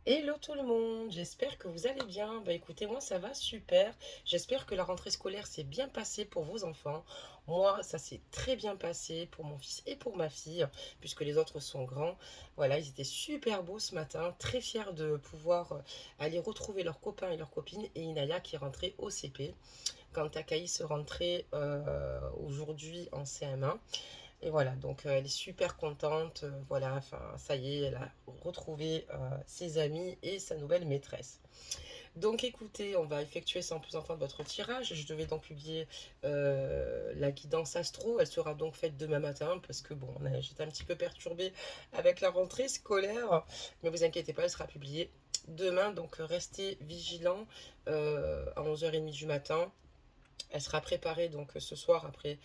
Hello tout le monde, j'espère que vous allez bien. Bah écoutez, moi ça va super. J'espère que la rentrée scolaire s'est bien passée pour vos enfants. Moi, ça s'est très bien passé pour mon fils et pour ma fille, puisque les autres sont grands. Voilà, ils étaient super beaux ce matin, très fiers de pouvoir aller retrouver leurs copains et leurs copines, et Inaya qui est rentrée au CP, quand Takaïs rentrait aujourd'hui en CM1. Et voilà, donc elle est super contente, voilà, enfin ça y est, elle a retrouvé ses amis et sa nouvelle maîtresse. Donc écoutez, on va effectuer sans plus attendre votre tirage. Je devais donc publier la guidance astro, elle sera donc faite demain matin parce que bon, j'étais un petit peu perturbée avec la rentrée scolaire, mais vous inquiétez pas, elle sera publiée demain, donc restez vigilants à 11h30 du matin. Elle sera préparée donc ce soir après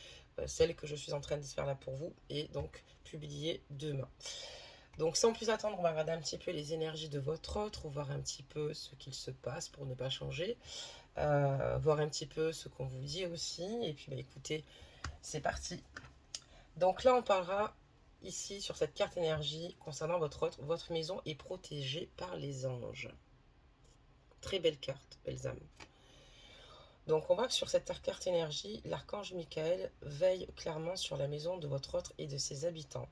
celle que je suis en train de faire là pour vous et donc publiée demain. Donc sans plus attendre, on va regarder un petit peu les énergies de votre autre, voir un petit peu ce qu'il se passe pour ne pas changer, voir un petit peu ce qu'on vous dit aussi. Et puis bah, écoutez, c'est parti. Donc là on parlera ici sur cette carte énergie concernant votre autre. Votre maison est protégée par les anges. Très belle carte, belles âmes. Donc on voit que sur cette carte énergie, l'archange Michael veille clairement sur la maison de votre autre et de ses habitants.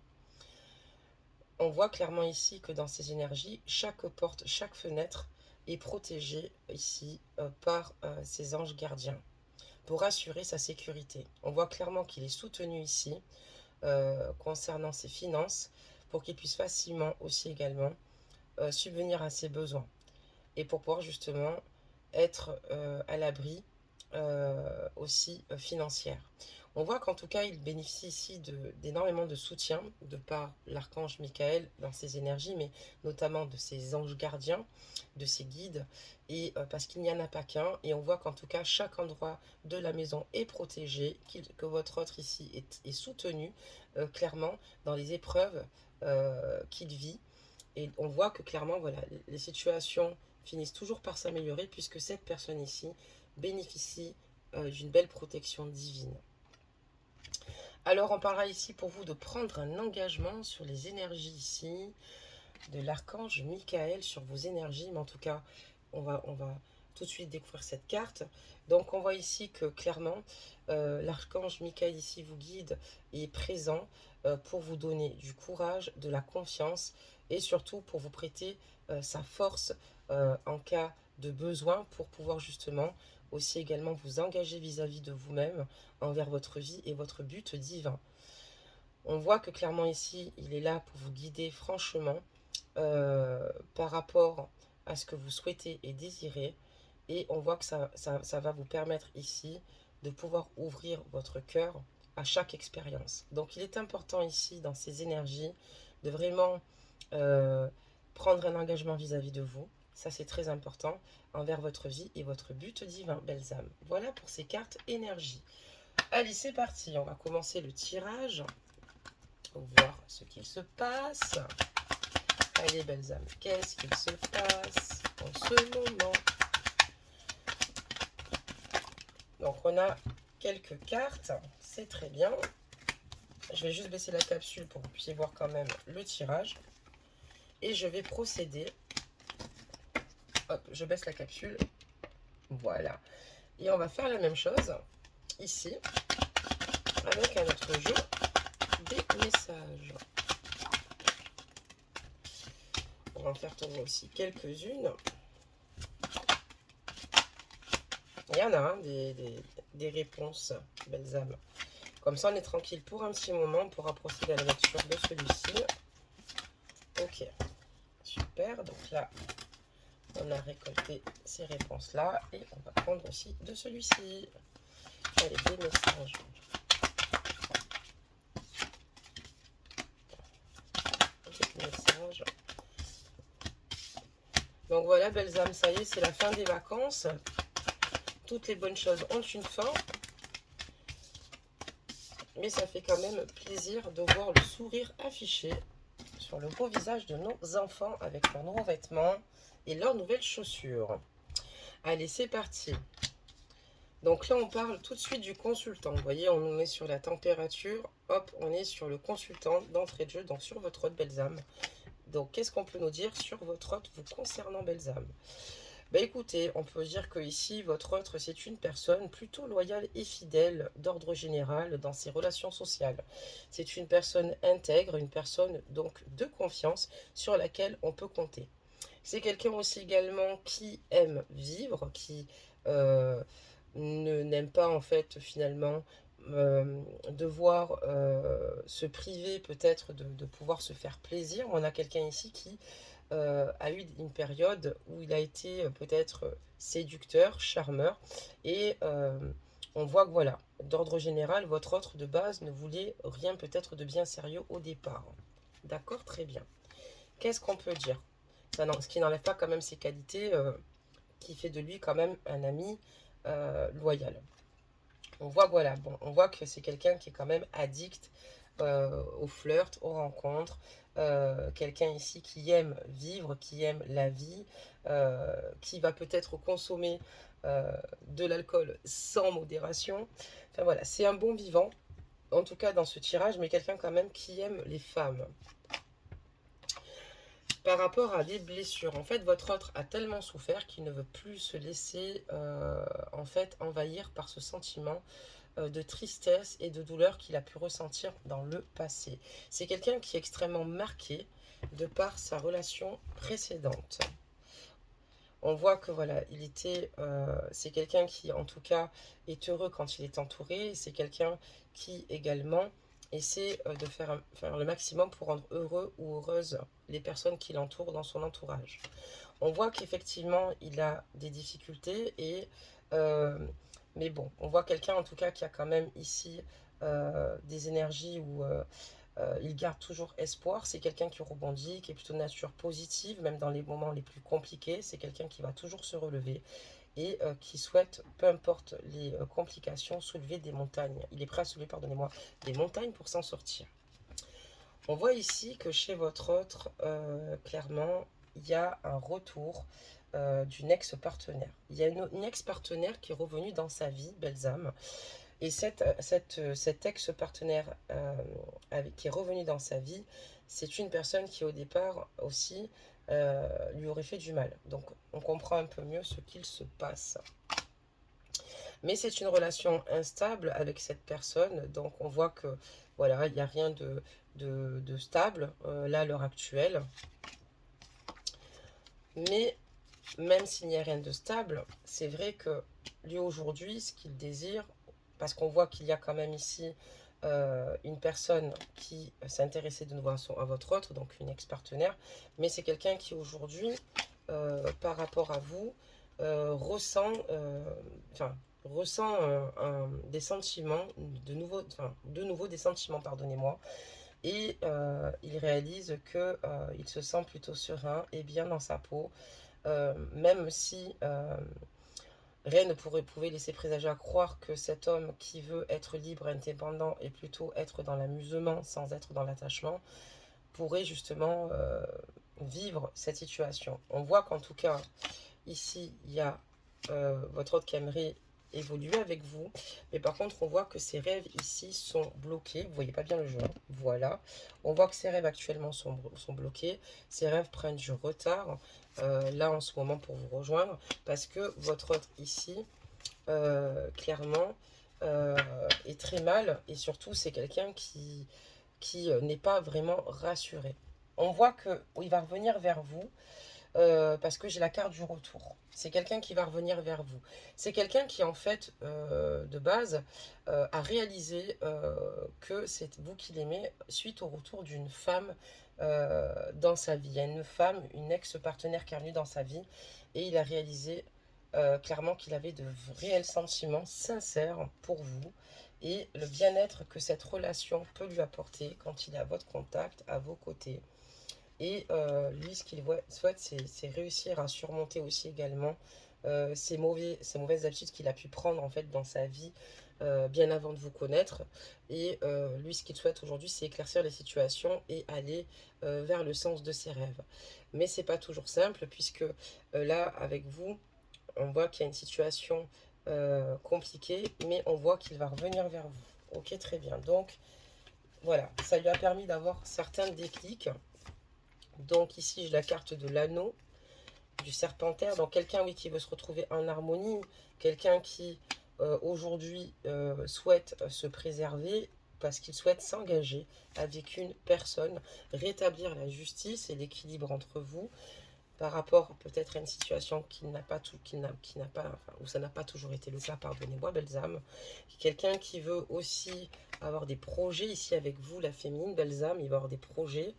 On voit clairement ici que dans ces énergies, chaque porte, chaque fenêtre est protégée ici par ces anges gardiens pour assurer sa sécurité. On voit clairement qu'il est soutenu ici concernant ses finances pour qu'il puisse facilement aussi également subvenir à ses besoins et pour pouvoir justement être à l'abri aussi financière. On voit qu'en tout cas, il bénéficie ici d'énormément de soutien de par l'archange Michael dans ses énergies, mais notamment de ses anges gardiens, de ses guides, et parce qu'il n'y en a pas qu'un. Et on voit qu'en tout cas, chaque endroit de la maison est protégé, que votre autre ici est soutenu clairement dans les épreuves qu'il vit. Et on voit que clairement, voilà, les situations finissent toujours par s'améliorer puisque cette personne ici bénéficie d'une belle protection divine. Alors on parlera ici pour vous de prendre un engagement sur les énergies ici, de l'archange Michael sur vos énergies, mais en tout cas on va tout de suite découvrir cette carte. Donc on voit ici que clairement l'archange Michael ici vous guide et est présent pour vous donner du courage, de la confiance et surtout pour vous prêter sa force en cas de besoin pour pouvoir justement aussi également vous engager vis-à-vis de vous-même envers votre vie et votre but divin. On voit que clairement ici, il est là pour vous guider franchement par rapport à ce que vous souhaitez et désirez. Et on voit que ça va vous permettre ici de pouvoir ouvrir votre cœur à chaque expérience. Donc il est important ici, dans ces énergies, de vraiment euh, prendre un engagement vis-à-vis de vous. Ça, c'est très important envers votre vie et votre but divin, belles âmes. Voilà pour ces cartes énergie. Allez, c'est parti. On va commencer le tirage. Voir ce qu'il se passe. Allez, belles âmes, qu'est-ce qu'il se passe en ce moment? Donc, on a quelques cartes. C'est très bien. Je vais juste baisser la capsule pour que vous puissiez voir quand même le tirage. Et je vais procéder. Hop, je baisse la capsule. Voilà. Et on va faire la même chose ici avec un autre jeu des messages. On va en faire tourner aussi quelques-unes. Il y en a hein, des réponses, belles âmes. Comme ça, on est tranquille pour un petit moment. On pourra procéder à la lecture de celui-ci. Ok, super. Donc là, on a récolté ces réponses-là. Et on va prendre aussi de celui-ci. Allez, des messages. Des messages. Donc voilà, belles âmes, ça y est, c'est la fin des vacances. Toutes les bonnes choses ont une fin. Mais ça fait quand même plaisir de voir le sourire affiché sur le beau visage de nos enfants avec leurs nouveaux vêtements et leurs nouvelles chaussures. Allez, c'est parti. Donc là, on parle tout de suite du consultant. Vous voyez, on est sur la température. Hop, on est sur le consultant d'entrée de jeu, donc sur votre autre belles âmes. Donc, qu'est-ce qu'on peut nous dire sur votre hôte vous concernant, belles âmes? Bah écoutez, on peut dire que ici, votre autre, c'est une personne plutôt loyale et fidèle d'ordre général dans ses relations sociales. C'est une personne intègre, une personne donc de confiance sur laquelle on peut compter. C'est quelqu'un aussi également qui aime vivre, qui euh, n'aime pas en fait finalement devoir se priver peut-être de pouvoir se faire plaisir. On a quelqu'un ici qui a eu une période où il a été peut-être séducteur, charmeur, et on voit que voilà, d'ordre général, votre autre de base ne voulait rien peut-être de bien sérieux au départ. D'accord, très bien. Qu'est-ce qu'on peut dire? Ça, non, ce qui n'enlève pas quand même ses qualités, qui fait de lui quand même un ami loyal. On voit, voilà, bon, on voit que c'est quelqu'un qui est quand même addict au flirt, aux rencontres. Quelqu'un ici qui aime vivre, qui aime la vie, qui va peut-être consommer de l'alcool sans modération. Enfin voilà, c'est un bon vivant, en tout cas dans ce tirage, mais quelqu'un quand même qui aime les femmes. Par rapport à des blessures, en fait, votre autre a tellement souffert qu'il ne veut plus se laisser en fait envahir par ce sentiment de tristesse et de douleur qu'il a pu ressentir dans le passé. C'est quelqu'un qui est extrêmement marqué de par sa relation précédente. On voit que voilà, c'est quelqu'un qui en tout cas est heureux quand il est entouré. C'est quelqu'un qui également essaie de faire le maximum pour rendre heureux ou heureuse les personnes qui l'entourent dans son entourage. On voit qu'effectivement il a des difficultés euh, mais bon, on voit quelqu'un en tout cas qui a quand même ici des énergies où il garde toujours espoir. C'est quelqu'un qui rebondit, qui est plutôt de nature positive, même dans les moments les plus compliqués. C'est quelqu'un qui va toujours se relever et qui souhaite, peu importe les complications, soulever des montagnes. Il est prêt à soulever, pardonnez-moi, des montagnes pour s'en sortir. On voit ici que chez votre autre, clairement, il y a un retour d'une ex-partenaire. Il y a une ex-partenaire qui est revenue dans sa vie, belles âmes. Et cet ex-partenaire qui est revenu dans sa vie, c'est une personne qui au départ aussi lui aurait fait du mal. Donc on comprend un peu mieux ce qu'il se passe. Mais c'est une relation instable avec cette personne, donc on voit que voilà, il n'y a rien de stable là à l'heure actuelle. Mais même s'il n'y a rien de stable, c'est vrai que lui aujourd'hui, ce qu'il désire, parce qu'on voit qu'il y a quand même ici une personne qui s'intéressait de nouveau à votre autre, donc une ex-partenaire, mais c'est quelqu'un qui aujourd'hui, par rapport à vous, ressent, ressent des sentiments, de nouveau des sentiments, pardonnez-moi, et il réalise que il se sent plutôt serein et bien dans sa peau, même si rien ne pouvait laisser présager à croire que cet homme qui veut être libre, indépendant et plutôt être dans l'amusement sans être dans l'attachement, pourrait justement vivre cette situation. On voit qu'en tout cas, ici, il y a votre autre qui aimerait évoluer avec vous, mais par contre, on voit que ses rêves ici sont bloqués. Vous voyez pas bien le jeu, hein. Voilà. On voit que ses rêves actuellement sont bloqués. Ses rêves prennent du retard là en ce moment pour vous rejoindre, parce que votre autre ici, clairement, est très mal, et surtout, c'est quelqu'un qui n'est pas vraiment rassuré. On voit qu'il va revenir vers vous parce que j'ai la carte du retour. C'est quelqu'un qui va revenir vers vous. C'est quelqu'un qui, en fait, de base, a réalisé que c'est vous qui l'aimez suite au retour d'une femme dans sa vie. Il y a une femme, une ex-partenaire qui est venue dans sa vie et il a réalisé clairement qu'il avait de réels sentiments sincères pour vous et le bien-être que cette relation peut lui apporter quand il est à votre contact, à vos côtés. Et lui, ce qu'il souhaite, c'est réussir à surmonter aussi également ces mauvaises habitudes qu'il a pu prendre en fait dans sa vie bien avant de vous connaître. Et lui, ce qu'il souhaite aujourd'hui, c'est éclaircir les situations et aller vers le sens de ses rêves. Mais c'est pas toujours simple puisque là, avec vous, on voit qu'il y a une situation compliquée, mais on voit qu'il va revenir vers vous. Ok, très bien. Donc voilà, ça lui a permis d'avoir certains déclics Donc ici, j'ai la carte de l'anneau, du serpentaire. Donc quelqu'un, oui, qui veut se retrouver en harmonie. Quelqu'un qui, aujourd'hui, souhaite se préserver parce qu'il souhaite s'engager avec une personne, rétablir la justice et l'équilibre entre vous par rapport peut-être à une situation qui n'a pas tout, qui n'a pas, enfin, où ça n'a pas toujours été le cas, pardonnez-moi, belles âmes. Quelqu'un qui veut aussi avoir des projets ici avec vous, la féminine, belles âmes, il va avoir des projets,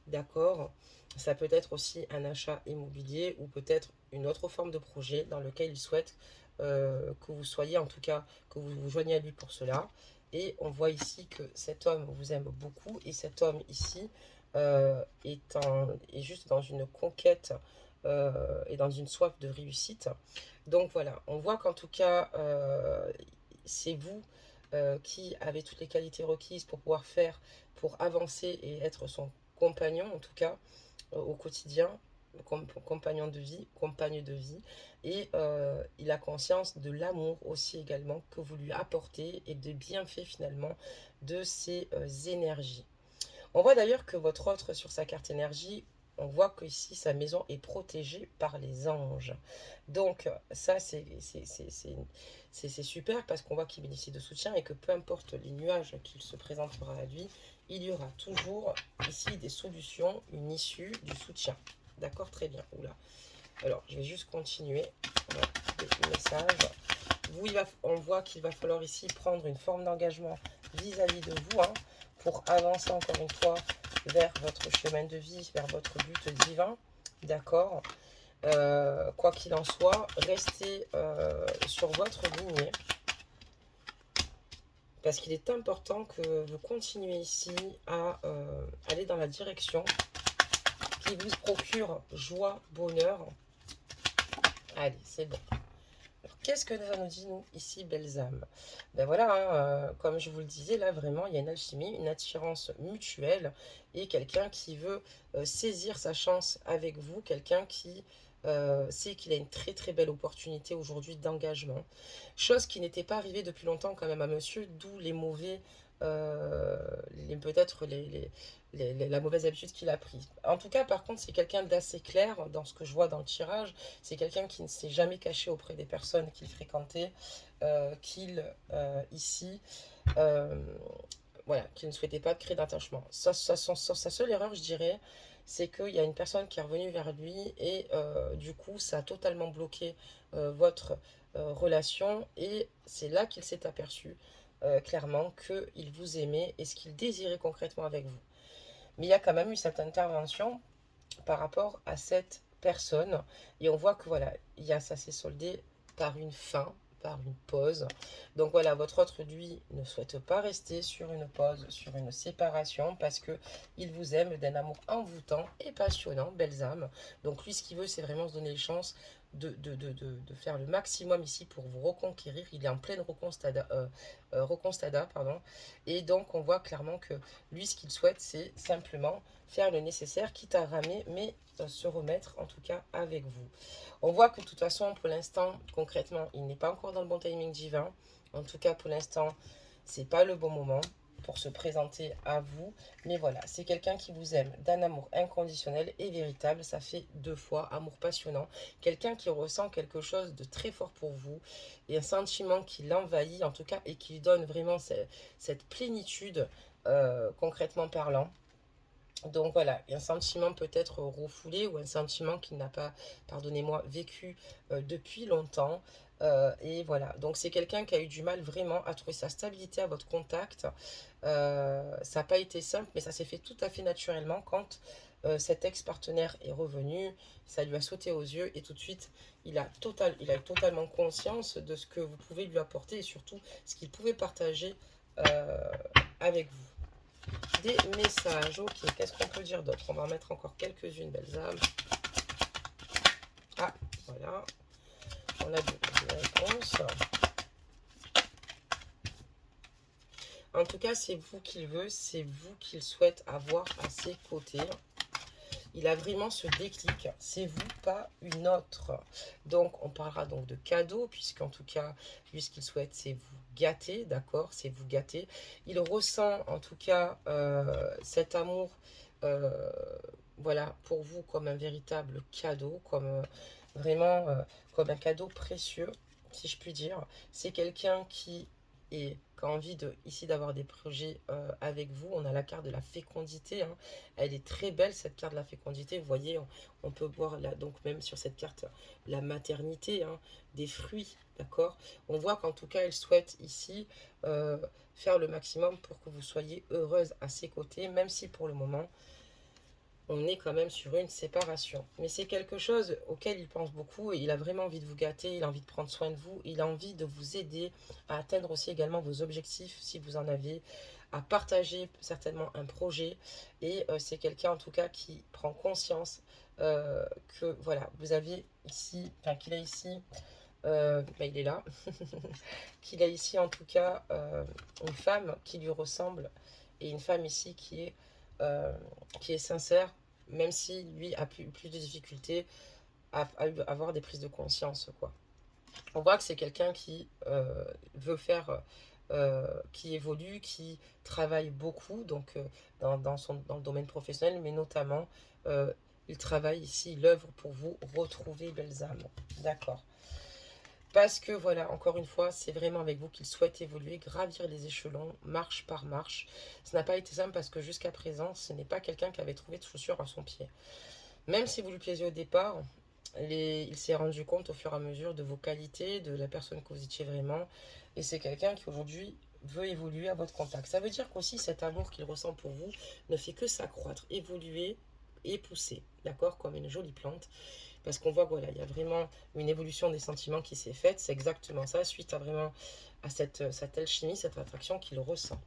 d'accord. Ça peut être aussi un achat immobilier ou peut-être une autre forme de projet dans lequel il souhaite que vous soyez, en tout cas, que vous vous joigniez à lui pour cela. Et on voit ici que cet homme vous aime beaucoup et cet homme ici est juste dans une conquête et dans une soif de réussite. Donc voilà, on voit qu'en tout cas, c'est vous qui avez toutes les qualités requises pour pouvoir faire, pour avancer et être son compagnon, en tout cas, au quotidien, compagnon de vie, compagne de vie. Et il a conscience de l'amour aussi également que vous lui apportez et des bienfaits finalement de ces énergies. On voit d'ailleurs que votre autre, sur sa carte énergie, on voit que ici sa maison est protégée par les anges. Donc ça, c'est super parce qu'on voit qu'il bénéficie de soutien et que peu importe les nuages qu'il se présentera à lui, il y aura toujours ici des solutions, une issue, du soutien. D'accord, très bien. Oula. Alors, je vais juste continuer. Le message. Vous, on voit qu'il va falloir ici prendre une forme d'engagement vis-à-vis de vous, hein, pour avancer encore une fois vers votre chemin de vie, vers votre but divin. D'accord. Quoi qu'il en soit, restez sur votre lignée. Parce qu'il est important que vous continuez ici à aller dans la direction qui vous procure joie, bonheur. Allez, c'est bon. Qu'est-ce que ça nous dit, nous, ici, belles âmes? Ben voilà, hein, comme je vous le disais, là, vraiment, il y a une alchimie, une attirance mutuelle et quelqu'un qui veut saisir sa chance avec vous, quelqu'un qui sait qu'il a une très très belle opportunité aujourd'hui d'engagement. Chose qui n'était pas arrivée depuis longtemps quand même à monsieur, d'où les mauvais, euh, peut-être la mauvaise habitude qu'il a prise. En tout cas, par contre, c'est quelqu'un d'assez clair dans ce que je vois dans le tirage. C'est quelqu'un qui ne s'est jamais caché auprès des personnes qu'il fréquentait, qu'il, ici, euh, voilà, qu'il ne souhaitait pas créer d'attachement. Sa seule erreur, je dirais, c'est qu'il y a une personne qui est revenue vers lui et du coup, ça a totalement bloqué votre relation et c'est là qu'il s'est aperçu clairement qu'il vous aimait et ce qu'il désirait concrètement avec vous. Mais il y a quand même eu cette intervention par rapport à cette personne. Et on voit que voilà, ça s'est soldé par une fin, par une pause. Donc voilà, votre autre, lui, ne souhaite pas rester sur une pause, sur une séparation, parce que il vous aime d'un amour envoûtant et passionnant, belles âmes. Donc lui, ce qu'il veut, c'est vraiment se donner les chances de faire le maximum ici pour vous reconquérir. Il est en pleine reconquista, pardon. Et donc, on voit clairement que lui, ce qu'il souhaite, c'est simplement faire le nécessaire, quitte à ramer, mais se remettre en tout cas avec vous. On voit que de toute façon, pour l'instant, concrètement, il n'est pas encore dans le bon timing divin. En tout cas, pour l'instant, c'est pas le bon moment pour se présenter à vous. Mais voilà, c'est quelqu'un qui vous aime d'un amour inconditionnel et véritable. Ça fait 2 fois amour passionnant. Quelqu'un qui ressent quelque chose de très fort pour vous et un sentiment qui l'envahit en tout cas et qui lui donne vraiment cette plénitude concrètement parlant. Donc voilà, un sentiment peut-être refoulé ou un sentiment qu'il n'a pas, pardonnez-moi, vécu depuis longtemps. Et voilà, donc c'est quelqu'un qui a eu du mal vraiment à trouver sa stabilité à votre contact. Ça n'a pas été simple, mais ça s'est fait tout à fait naturellement quand cet ex-partenaire est revenu. Ça lui a sauté aux yeux et tout de suite, il a totalement conscience de ce que vous pouvez lui apporter et surtout ce qu'il pouvait partager euh, avec vous. Des messages, ok, qu'est-ce qu'on peut dire d'autre? On va en mettre encore quelques-unes, belles âmes. Ah, voilà, on a des réponses. En tout cas, c'est vous qu'il veut, c'est vous qu'il souhaite avoir à ses côtés. Il a vraiment ce déclic, c'est vous, pas une autre. Donc, on parlera donc de cadeaux, puisqu'en tout cas, lui, ce qu'il souhaite, c'est vous gâter, d'accord? C'est vous gâter. Il ressent, en tout cas, cet amour euh, voilà, pour vous comme un véritable cadeau, comme vraiment comme un cadeau précieux, si je puis dire. C'est quelqu'un qui a envie ici d'avoir des projets avec vous. On a la carte de la fécondité, hein. Elle est très belle, cette carte de la fécondité. Vous voyez, on peut voir là, donc même sur cette carte, la maternité, hein, des fruits, d'accord. On voit qu'en tout cas, elle souhaite ici euh, faire le maximum pour que vous soyez heureuse à ses côtés, même si pour le moment, on est quand même sur une séparation. Mais c'est quelque chose auquel il pense beaucoup et il a vraiment envie de vous gâter, il a envie de prendre soin de vous, il a envie de vous aider à atteindre aussi également vos objectifs si vous en avez, à partager certainement un projet. Et c'est quelqu'un en tout cas qui prend conscience que voilà, vous avez ici, enfin qu'il a ici, il est là, qu'il a ici en tout cas une femme qui lui ressemble et une femme ici euh, qui est sincère, même si lui a plus de difficultés à avoir des prises de conscience, quoi. On voit que c'est quelqu'un qui veut faire, qui évolue, qui travaille beaucoup, donc dans le domaine professionnel, mais notamment, euh, il travaille ici, il œuvre pour vous retrouver belles âmes. D'accord. Parce que voilà, encore une fois, c'est vraiment avec vous qu'il souhaite évoluer, gravir les échelons, marche par marche. Ce n'a pas été simple parce que jusqu'à présent, ce n'est pas quelqu'un qui avait trouvé de chaussures à son pied. Même si vous lui plaisiez au départ, il s'est rendu compte au fur et à mesure de vos qualités, de la personne que vous étiez vraiment. Et c'est quelqu'un qui aujourd'hui veut évoluer à votre contact. Ça veut dire qu'aussi cet amour qu'il ressent pour vous ne fait que s'accroître, évoluer et pousser, d'accord, comme une jolie plante. Parce qu'on voit que voilà, il y a vraiment une évolution des sentiments qui s'est faite. C'est exactement ça, suite à vraiment à cette alchimie, cette attraction qu'il ressent.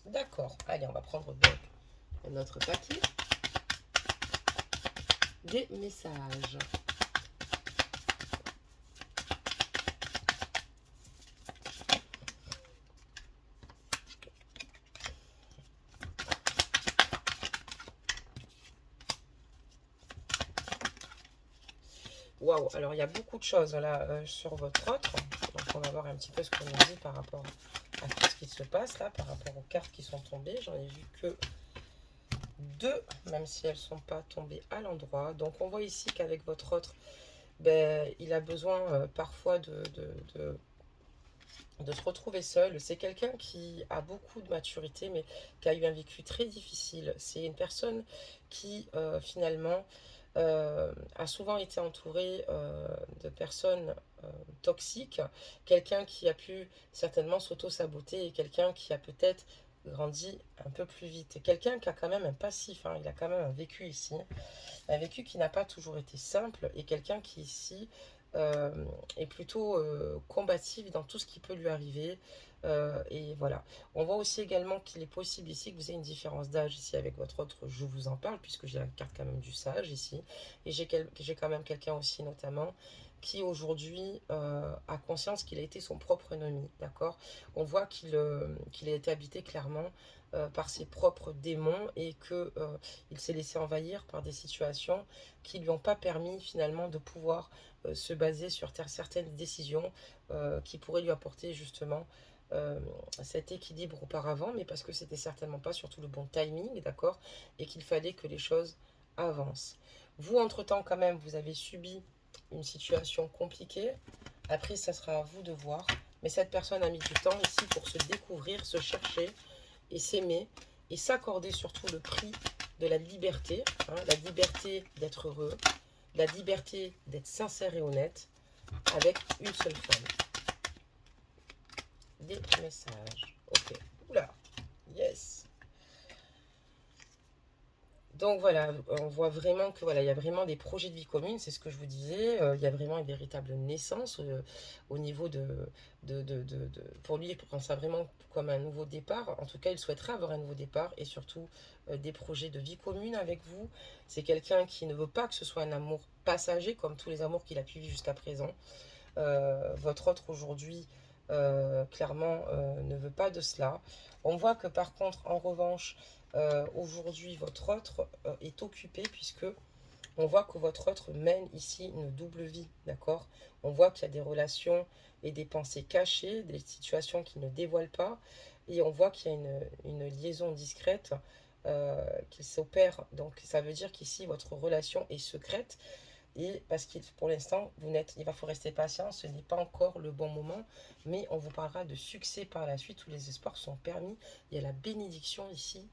D'accord. Allez, on va prendre donc notre papier des messages. Waouh, alors il y a beaucoup de choses là sur votre autre. Donc on va voir un petit peu ce qu'on nous dit par rapport à tout ce qui se passe là, par rapport aux cartes qui sont tombées. J'en ai vu que deux, même si elles ne sont pas tombées à l'endroit. Donc on voit ici qu'avec votre autre, ben, il a besoin parfois de se retrouver seul. C'est quelqu'un qui a beaucoup de maturité, mais qui a eu un vécu très difficile. C'est une personne qui, finalement, a souvent été entouré de personnes toxiques, quelqu'un qui a pu certainement s'auto-saboter et quelqu'un qui a peut-être grandi un peu plus vite. Et quelqu'un qui a quand même un passif, hein, il a quand même un vécu ici, un vécu qui n'a pas toujours été simple et quelqu'un qui ici euh, est plutôt combatif dans tout ce qui peut lui arriver. Et voilà. On voit aussi également qu'il est possible ici que vous ayez une différence d'âge ici avec votre autre. Je vous en parle puisque j'ai la carte quand même du sage ici. Et j'ai quand même quelqu'un aussi notamment qui aujourd'hui a conscience qu'il a été son propre ennemi. D'accord. On voit qu'il a été habité clairement par ses propres démons et que il s'est laissé envahir par des situations qui lui ont pas permis finalement de pouvoir se baser sur certaines décisions qui pourraient lui apporter justement euh, cet équilibre auparavant, mais parce que c'était certainement pas surtout le bon timing, d'accord, et qu'il fallait que les choses avancent. Vous, entre-temps, quand même, vous avez subi une situation compliquée. Après, ça sera à vous de voir. Mais cette personne a mis du temps ici pour se découvrir, se chercher et s'aimer et s'accorder surtout le prix de la liberté, hein, la liberté d'être heureux, la liberté d'être sincère et honnête avec une seule femme. Des messages. Ok. Oula. Yes. Donc voilà, on voit vraiment que voilà, il y a vraiment des projets de vie commune, c'est ce que je vous disais. Il y a vraiment une véritable naissance au niveau pour lui, il prend ça vraiment comme un nouveau départ. En tout cas, il souhaiterait avoir un nouveau départ et surtout des projets de vie commune avec vous. C'est quelqu'un qui ne veut pas que ce soit un amour passager comme tous les amours qu'il a pu vivre jusqu'à présent. Votre autre aujourd'hui, clairement, ne veut pas de cela. On voit que par contre, en revanche, aujourd'hui, votre autre est occupé puisque on voit que votre autre mène ici une double vie, d'accord. On voit qu'il y a des relations et des pensées cachées, des situations qui ne dévoilent pas, et on voit qu'il y a une liaison discrète qu'il s'opère. Donc ça veut dire qu'ici, votre relation est secrète. Et parce que pour l'instant, il va faut rester patient, ce n'est pas encore le bon moment, mais on vous parlera de succès par la suite où les espoirs sont permis. Il y a la bénédiction ici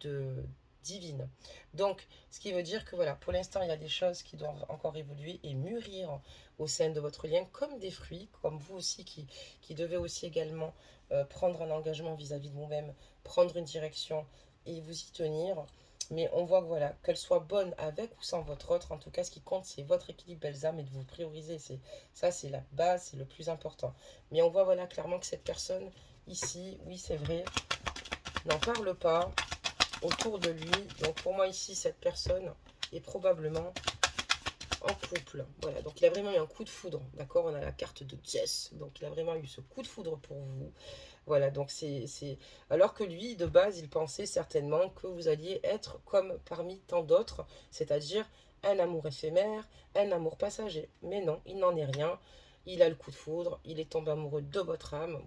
de divine. Donc, ce qui veut dire que voilà, pour l'instant, il y a des choses qui doivent encore évoluer et mûrir au sein de votre lien, comme des fruits, comme vous aussi qui devez aussi également prendre un engagement vis-à-vis de vous-même, prendre une direction et vous y tenir. Mais on voit que voilà, qu'elle soit bonne avec ou sans votre autre, en tout cas, ce qui compte, c'est votre équilibre, belles âmes, et de vous prioriser. Ça, c'est la base, c'est le plus important. Mais on voit voilà clairement que cette personne ici, oui, c'est vrai, n'en parle pas autour de lui. Donc pour moi ici, cette personne est probablement en couple. Voilà, donc il a vraiment eu un coup de foudre. D'accord, on a la carte de Jess. Donc il a vraiment eu ce coup de foudre pour vous. Voilà, donc c'est... Alors que lui, de base, il pensait certainement que vous alliez être comme parmi tant d'autres, c'est-à-dire un amour éphémère, un amour passager. Mais non, il n'en est rien. Il a le coup de foudre, il est tombé amoureux de votre âme.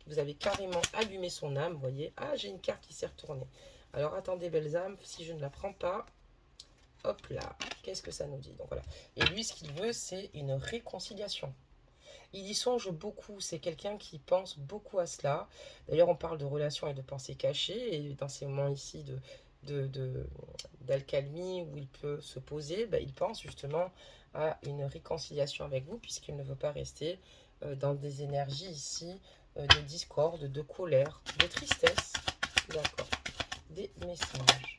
Vous avez carrément allumé son âme, vous voyez. Ah, j'ai une carte qui s'est retournée. Alors attendez, belles âmes, si je ne la prends pas, hop là, qu'est-ce que ça nous dit? Donc voilà. Et lui, ce qu'il veut, c'est une réconciliation. Il y songe beaucoup, c'est quelqu'un qui pense beaucoup à cela. D'ailleurs, on parle de relations et de pensées cachées, et dans ces moments ici d'alcalmie où il peut se poser, ben, il pense justement à une réconciliation avec vous, puisqu'il ne veut pas rester dans des énergies ici de discorde, de colère, de tristesse. D'accord. Des messages.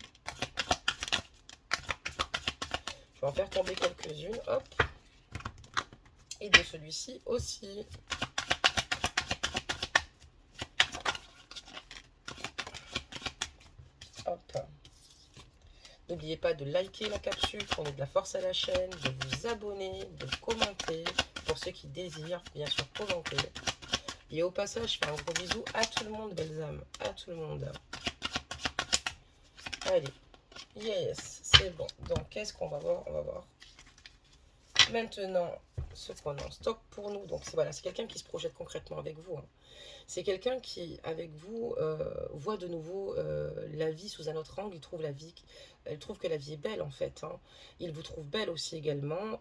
Je vais en faire tomber quelques-unes, hop. Et de celui-ci aussi. Hop. N'oubliez pas de liker la capsule pour donner de la force à la chaîne, de vous abonner, de commenter pour ceux qui désirent, bien sûr, commenter. Et au passage, je fais un gros bisou à tout le monde, belles âmes, à tout le monde. Allez, yes, c'est bon. Donc, qu'est-ce qu'on va voir? On va voir maintenant ce qu'on a en stock pour nous. Donc, voilà, c'est quelqu'un qui se projette concrètement avec vous. Hein. C'est quelqu'un qui, avec vous, voit de nouveau la vie sous un autre angle. Elle trouve que la vie est belle en fait. Hein. Il vous trouve belle aussi également,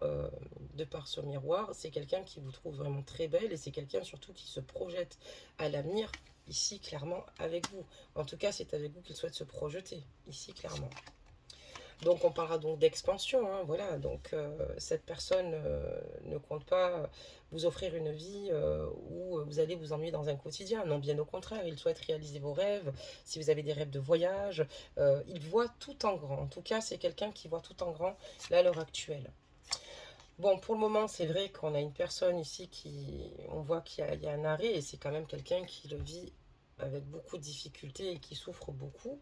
de par ce miroir. C'est quelqu'un qui vous trouve vraiment très belle et c'est quelqu'un surtout qui se projette à l'avenir, ici clairement avec vous. En tout cas, c'est avec vous qu'il souhaite se projeter, ici clairement. Donc on parlera donc d'expansion, hein, voilà, donc cette personne ne compte pas vous offrir une vie où vous allez vous ennuyer dans un quotidien, non bien au contraire, il souhaite réaliser vos rêves, si vous avez des rêves de voyage, il voit tout en grand, en tout cas c'est quelqu'un qui voit tout en grand là à l'heure actuelle. Bon, pour le moment, c'est vrai qu'on a une personne ici on voit qu'il y a un arrêt et c'est quand même quelqu'un qui le vit avec beaucoup de difficultés et qui souffre beaucoup.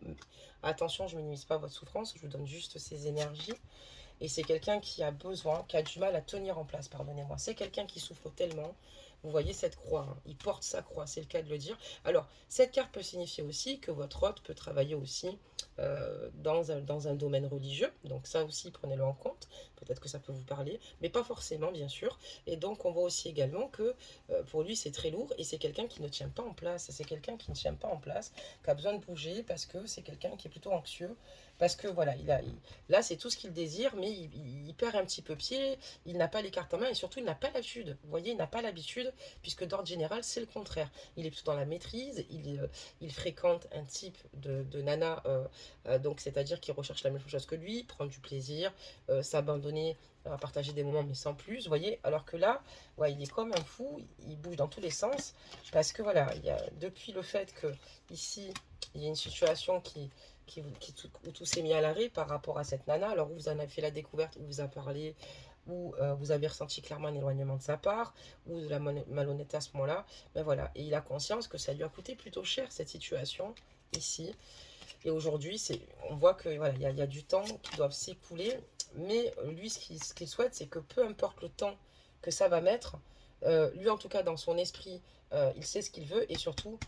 Attention, je ne minimise pas votre souffrance, je vous donne juste ces énergies. Et c'est quelqu'un qui a besoin, qui a du mal à tenir en place, pardonnez-moi. C'est quelqu'un qui souffre tellement. Vous voyez cette croix, hein, il porte sa croix, c'est le cas de le dire. Alors, cette carte peut signifier aussi que votre hôte peut travailler aussi dans un domaine religieux. Donc ça aussi, prenez-le en compte. Peut-être que ça peut vous parler, mais pas forcément, bien sûr. Et donc, on voit aussi également que pour lui, c'est très lourd et c'est quelqu'un qui ne tient pas en place. C'est quelqu'un qui ne tient pas en place, qui a besoin de bouger parce que c'est quelqu'un qui est plutôt anxieux. Parce que voilà, là, c'est tout ce qu'il désire, mais il perd un petit peu pied, il n'a pas les cartes en main et surtout, il n'a pas l'habitude. Vous voyez, il n'a pas l'habitude, puisque d'ordre général, c'est le contraire. Il est plutôt dans la maîtrise, il fréquente un type de nana, donc c'est-à-dire qu'il recherche la même chose que lui, prendre du plaisir, s'abandonner à partager des moments, mais sans plus, vous voyez. Alors que là, ouais, il est comme un fou, il bouge dans tous les sens, parce que voilà, depuis le fait que ici, il y a une situation où tout s'est mis à l'arrêt par rapport à cette nana. Alors, où vous en avez fait la découverte, où vous a parlé, où vous avez ressenti clairement un éloignement de sa part, ou de la malhonnêteté à ce moment-là. Ben voilà, et il a conscience que ça lui a coûté plutôt cher, cette situation, ici. Et aujourd'hui, on voit que voilà, il y a du temps qui doit s'écouler, mais lui, ce qu'il souhaite, c'est que peu importe le temps que ça va mettre, lui, en tout cas, dans son esprit, il sait ce qu'il veut, et surtout,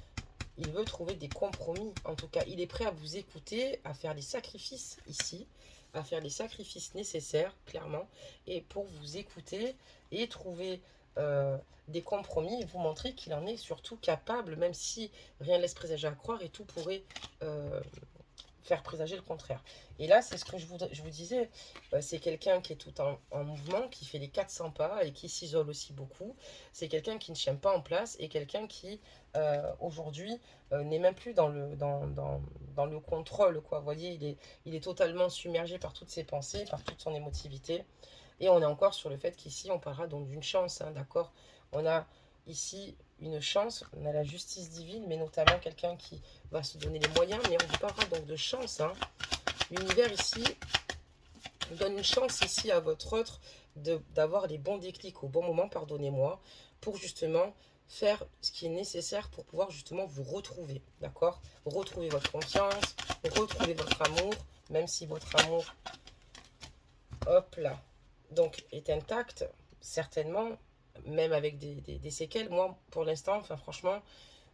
il veut trouver des compromis. En tout cas, il est prêt à vous écouter, à faire les sacrifices ici, à faire les sacrifices nécessaires, clairement, et pour vous écouter et trouver des compromis et vous montrer qu'il en est surtout capable, même si rien ne laisse présager à croire et tout pourrait faire présager le contraire. Et là, c'est ce que je vous disais, c'est quelqu'un qui est tout en mouvement, qui fait les 400 pas et qui s'isole aussi beaucoup. C'est quelqu'un qui ne tient pas en place et quelqu'un qui, aujourd'hui, n'est même plus dans le contrôle, quoi. Vous voyez, il est totalement submergé par toutes ses pensées, par toute son émotivité. Et on est encore sur le fait qu'ici, on parlera donc d'une chance, hein, d'accord? On a ici une chance, on a la justice divine, mais notamment quelqu'un qui va se donner les moyens, mais on vous parlera donc de chance, hein. L'univers ici donne une chance ici à votre autre d'avoir les bons déclics au bon moment, pardonnez-moi, pour justement faire ce qui est nécessaire pour pouvoir justement vous retrouver, d'accord? Retrouver votre confiance, retrouver votre amour, même si votre amour, hop là, donc est intact, certainement, même avec des séquelles. Moi, pour l'instant, enfin franchement,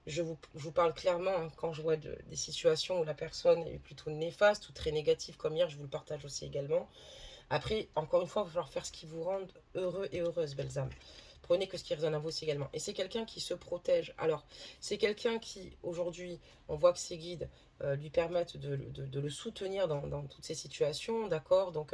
je vous parle clairement, hein, quand je vois des situations où la personne est plutôt néfaste ou très négative comme hier, je vous le partage aussi également. Après, encore une fois, il va falloir faire ce qui vous rend heureux et heureuse, belles âmes. Prenez que ce qui résonne à vous aussi également. Et c'est quelqu'un qui se protège. Alors, c'est quelqu'un qui, aujourd'hui, on voit que ses guides lui permettent de le soutenir dans toutes ces situations, d'accord? Donc,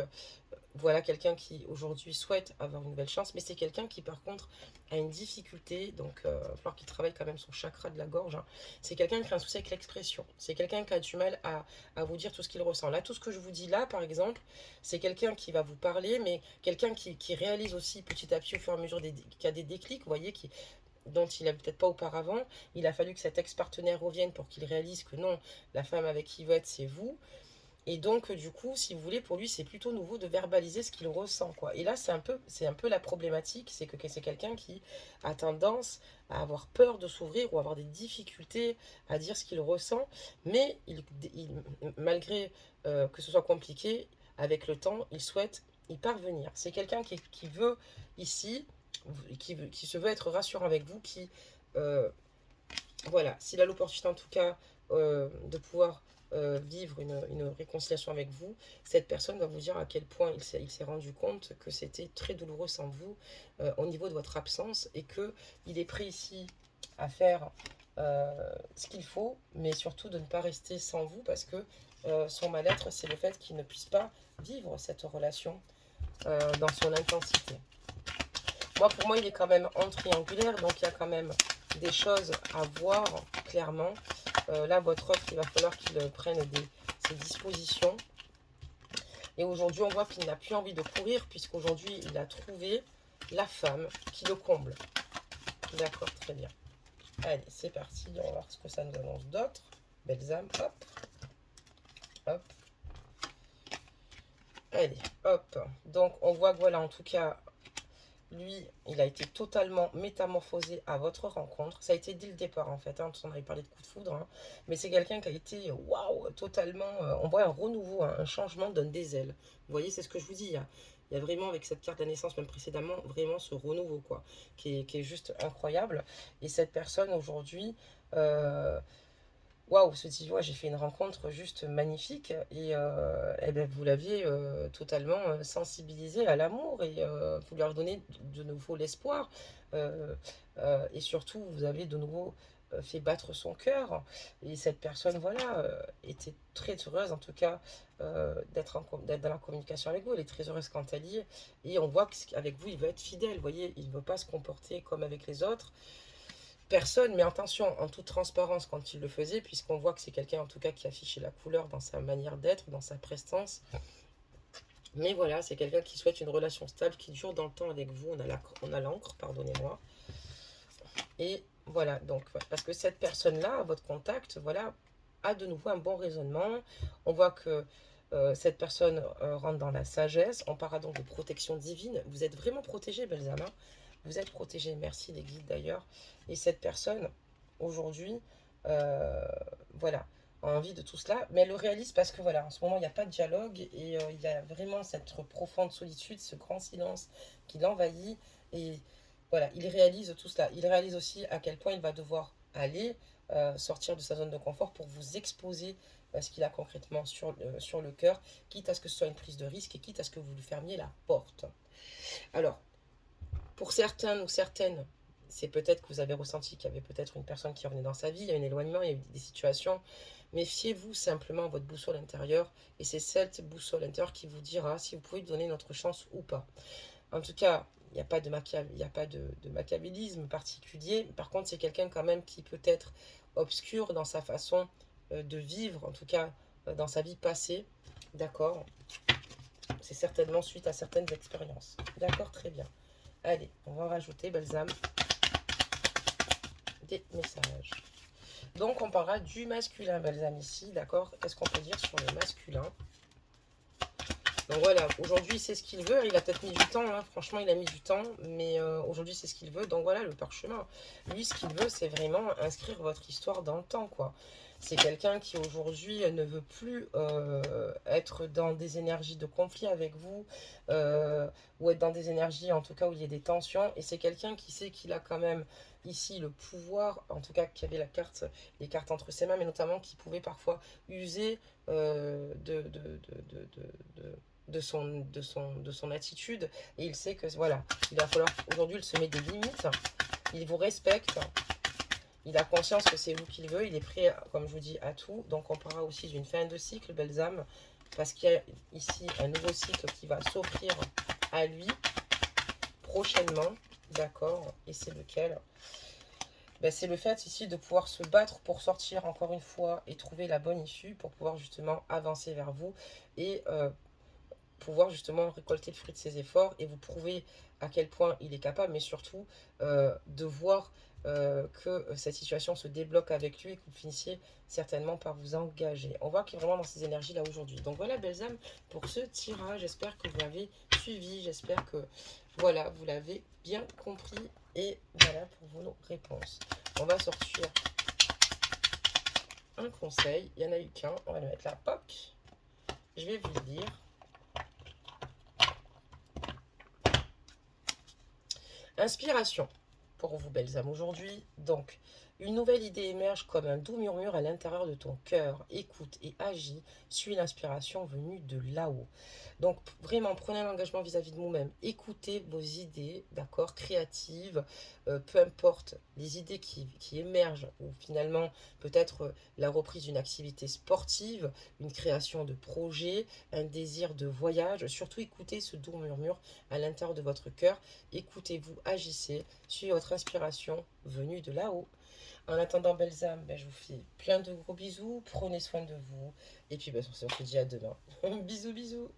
voilà quelqu'un qui aujourd'hui souhaite avoir une nouvelle chance, mais c'est quelqu'un qui par contre a une difficulté, donc il va falloir qu'il travaille quand même son chakra de la gorge, hein. C'est quelqu'un qui a un souci avec l'expression, c'est quelqu'un qui a du mal à vous dire tout ce qu'il ressent. Là, tout ce que je vous dis là, par exemple, c'est quelqu'un qui va vous parler, mais quelqu'un qui réalise aussi petit à petit au fur et à mesure qui a des déclics, vous voyez, dont il n'avait peut-être pas auparavant. Il a fallu que cet ex-partenaire revienne pour qu'il réalise que non, la femme avec qui il veut être, c'est vous. Et donc, du coup, si vous voulez, pour lui, c'est plutôt nouveau de verbaliser ce qu'il ressent, quoi. Et là, c'est un peu la problématique, c'est que c'est quelqu'un qui a tendance à avoir peur de s'ouvrir ou avoir des difficultés à dire ce qu'il ressent, mais malgré que ce soit compliqué, avec le temps, il souhaite y parvenir. C'est quelqu'un qui veut ici, qui se veut être rassurant avec vous, euh, voilà, s'il a l'opportunité en tout cas de pouvoir vivre une réconciliation avec vous, cette personne va vous dire à quel point il s'est rendu compte que c'était très douloureux sans vous au niveau de votre absence et qu'il est prêt ici à faire ce qu'il faut, mais surtout de ne pas rester sans vous parce que son mal-être, c'est le fait qu'il ne puisse pas vivre cette relation dans son intensité. Moi, pour moi, il est quand même en triangulaire, donc il y a quand même des choses à voir clairement. Là, votre offre, il va falloir qu'il prenne ses dispositions. Et aujourd'hui, on voit qu'il n'a plus envie de courir, puisqu'aujourd'hui, il a trouvé la femme qui le comble. D'accord, très bien. Allez, c'est parti, on va voir ce que ça nous annonce d'autre. Belles âmes, hop, hop. Allez, hop. Donc, on voit que voilà, en tout cas, lui, il a été totalement métamorphosé à votre rencontre. Ça a été dès le départ, en fait, hein, parce qu'on avait parlé de coup de foudre. Hein. Mais c'est quelqu'un qui a été, waouh, totalement... on voit un renouveau, hein, un changement donne des ailes. Vous voyez, c'est ce que je vous dis. Il y a vraiment, avec cette carte de la naissance, même précédemment, vraiment ce renouveau, quoi, qui est juste incroyable. Et cette personne, aujourd'hui... waouh, se dit, ouais, j'ai fait une rencontre juste magnifique et eh ben, vous l'aviez totalement sensibilisé à l'amour et vous lui avez donné de nouveau l'espoir et surtout vous avez de nouveau fait battre son cœur et cette personne, voilà, était très heureuse en tout cas d'être dans la communication avec vous. Elle est très heureuse quand elle y est et on voit qu'avec vous, il veut être fidèle, vous voyez, il ne veut pas se comporter comme avec les autres personne, mais attention, en toute transparence quand il le faisait, puisqu'on voit que c'est quelqu'un en tout cas qui affichait la couleur dans sa manière d'être, dans sa prestance. Mais voilà, c'est quelqu'un qui souhaite une relation stable, qui dure dans le temps avec vous. On a l'encre, pardonnez-moi. Et voilà, donc, parce que cette personne-là, à votre contact, voilà, a de nouveau un bon raisonnement. On voit que cette personne rentre dans la sagesse. On parle donc de protection divine. Vous êtes vraiment protégé, belles âmes, hein. Vous êtes protégé, merci les guides d'ailleurs. Et cette personne, aujourd'hui, euh, voilà, a envie de tout cela, mais elle le réalise parce que voilà, en ce moment, il n'y a pas de dialogue et il y a vraiment cette profonde solitude, ce grand silence qui l'envahit. Et voilà, il réalise tout cela. Il réalise aussi à quel point il va devoir aller sortir de sa zone de confort pour vous exposer ce qu'il a concrètement sur le cœur, quitte à ce que ce soit une prise de risque et quitte à ce que vous lui fermiez la porte. Alors, pour certains ou certaines, c'est peut-être que vous avez ressenti qu'il y avait peut-être une personne qui revenait dans sa vie, il y a un éloignement, il y a eu des situations, Méfiez-vous simplement à votre boussole intérieure, et c'est cette boussole intérieure qui vous dira si vous pouvez lui donner notre chance ou pas. En tout cas, il n'y a pas de il y a pas de machiavélisme particulier. Par contre, c'est quelqu'un quand même qui peut être obscur dans sa façon de vivre, en tout cas dans sa vie passée. D'accord? C'est certainement suite à certaines expériences. D'accord, très bien. Allez, on va rajouter, Balsam, des messages. Donc, on parlera du masculin, Balsam, ici. D'accord? Qu'est-ce qu'on peut dire sur le masculin? Donc voilà, aujourd'hui c'est ce qu'il veut, il a peut-être mis du temps, hein. Franchement il a mis du temps, mais aujourd'hui c'est ce qu'il veut, donc voilà le parchemin. Lui ce qu'il veut c'est vraiment inscrire votre histoire dans le temps, quoi. C'est quelqu'un qui aujourd'hui ne veut plus être dans des énergies de conflit avec vous, ou être dans des énergies en tout cas où il y a des tensions, et c'est quelqu'un qui sait qu'il a quand même ici le pouvoir, en tout cas qui avait les cartes entre ses mains, mais notamment qui pouvait parfois user de son attitude, et il sait que voilà, il va falloir aujourd'hui il se met des limites, il vous respecte, il a conscience que c'est vous qu'il veut, il est prêt, comme je vous dis, à tout. Donc on parlera aussi d'une fin de cycle, Balsam, parce qu'il y a ici un nouveau cycle qui va s'offrir à lui prochainement, d'accord, et c'est lequel? Ben, c'est le fait ici de pouvoir se battre pour sortir encore une fois et trouver la bonne issue pour pouvoir justement avancer vers vous et pouvoir justement récolter le fruit de ses efforts et vous prouver à quel point il est capable, mais surtout de voir que cette situation se débloque avec lui et que vous finissiez certainement par vous engager. On voit qu'il est vraiment dans ces énergies là aujourd'hui. Donc voilà, belles âmes, pour ce tirage, j'espère que vous l'avez suivi, j'espère que voilà, vous l'avez bien compris et voilà pour vos réponses. On va sortir un conseil, il n'y en a eu qu'un, on va le mettre là, hop, je vais vous le dire. Inspiration pour vous, belles âmes, aujourd'hui. Donc, une nouvelle idée émerge comme un doux murmure à l'intérieur de ton cœur. Écoute et agis, suis l'inspiration venue de là-haut. Donc, vraiment, prenez un engagement vis-à-vis de vous-même. Écoutez vos idées, d'accord, créatives, peu importe les idées qui émergent, ou finalement, peut-être la reprise d'une activité sportive, une création de projet, un désir de voyage. Surtout, écoutez ce doux murmure à l'intérieur de votre cœur. Écoutez-vous, agissez, suivez votre inspiration venue de là-haut. En attendant, belles âmes, ben, je vous fais plein de gros bisous, prenez soin de vous, et puis ben, on se dit à demain. Bisous, bisous.